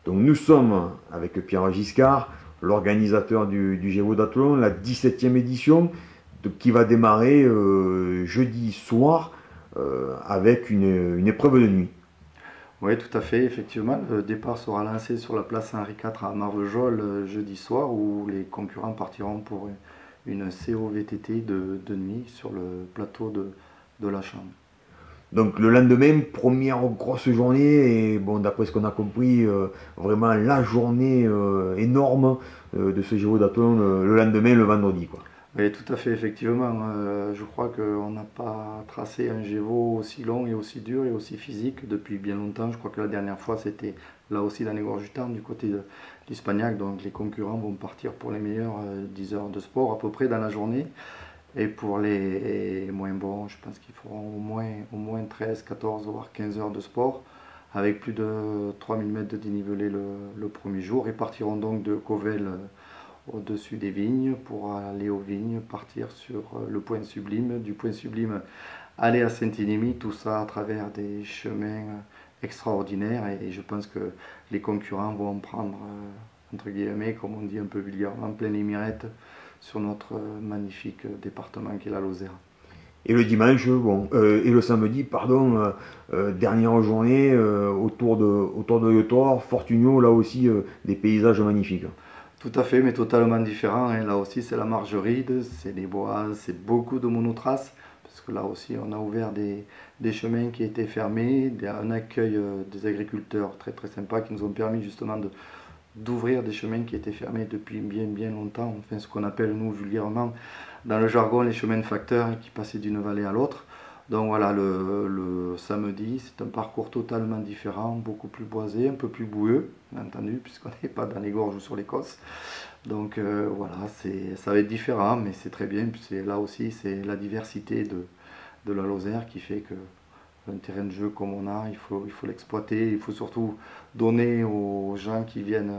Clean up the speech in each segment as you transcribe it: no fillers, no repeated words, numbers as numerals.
Donc nous sommes avec Pierre Giscard, l'organisateur du Gévaudan d'Athlon, la 17e édition qui va démarrer jeudi soir avec une épreuve de nuit. Oui, tout à fait, effectivement. Le départ sera lancé sur la place Henri IV à Marvejols jeudi soir où les concurrents partiront pour une COVTT de nuit sur le plateau de la Chambre. Donc le lendemain, première grosse journée, et bon, d'après ce qu'on a compris, vraiment la journée énorme de ce Gévaudan d'Athlon le lendemain, le vendredi, quoi. Oui, tout à fait, effectivement. Je crois qu'on n'a pas tracé un Gévaux aussi long et aussi dur et aussi physique depuis bien longtemps. Je crois que la dernière fois, c'était là aussi dans les gorges du Tarn, du côté de l'Hispagnac. Donc les concurrents vont partir pour les meilleurs 10 heures de sport à peu près dans la journée. Et pour les moins bons, je pense qu'ils feront au moins 13, 14, voire 15 heures de sport, avec plus de 3000 mètres de dénivelé le premier jour, et partiront donc de Covel au-dessus des vignes pour aller aux vignes, partir sur le Point Sublime, du Point Sublime aller à Saint-Énémy, tout ça à travers des chemins extraordinaires, et je pense que les concurrents vont en prendre, entre guillemets, comme on dit un peu vulgairement, plein les mirettes sur notre magnifique département qui est la Lozère. Et le dimanche, bon, et le samedi, pardon, dernière journée autour de Yotor, Fortunio, là aussi des paysages magnifiques. Tout à fait, mais totalement différent, hein. Là aussi, c'est la margeride, c'est des bois, c'est beaucoup de monotraces, parce que là aussi, on a ouvert des chemins qui étaient fermés, un accueil des agriculteurs très très sympa qui nous ont permis justement d'ouvrir des chemins qui étaient fermés depuis bien bien longtemps, enfin ce qu'on appelle nous vulgairement dans le jargon les chemins de facteurs qui passaient d'une vallée à l'autre. Donc voilà, le samedi, c'est un parcours totalement différent, beaucoup plus boisé, un peu plus boueux, bien entendu, puisqu'on n'est pas dans les gorges ou sur l'Écosse. Donc voilà, ça va être différent, mais c'est très bien. Puis là aussi, c'est la diversité de la Lozère qui fait que un terrain de jeu comme on a, il faut l'exploiter. Il faut surtout donner aux gens qui viennent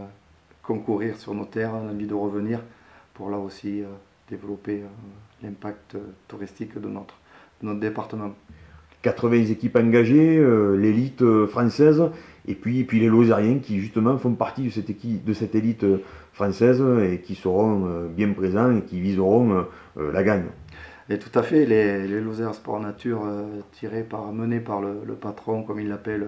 concourir sur nos terres l'envie de revenir pour là aussi développer l'impact touristique de notre département. 80 équipes engagées, l'élite française, et puis les Lozériens qui justement font partie de cette élite française et qui seront bien présents et qui viseront la gagne. Et tout à fait, les Lozère Sport Nature menés par le patron, comme il l'appelle,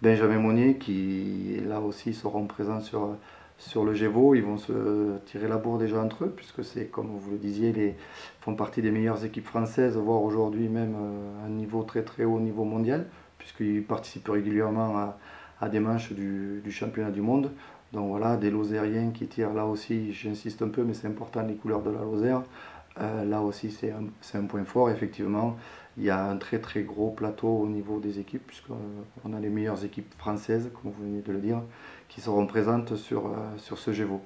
Benjamin Monnier, qui là aussi seront présents sur le Gévaux. Ils vont se tirer la bourre déjà entre eux, puisque c'est, comme vous le disiez, font partie des meilleures équipes françaises, voire aujourd'hui même à un niveau très très haut niveau mondial, puisqu'ils participent régulièrement à des manches du championnat du monde. Donc voilà, des Lozériens qui tirent là aussi, j'insiste un peu, mais c'est important, les couleurs de la Lozère. Là aussi, c'est un point fort, effectivement. Il y a un très très gros plateau au niveau des équipes, puisqu'on a les meilleures équipes françaises, comme vous venez de le dire, qui seront présentes sur ce Gévaux.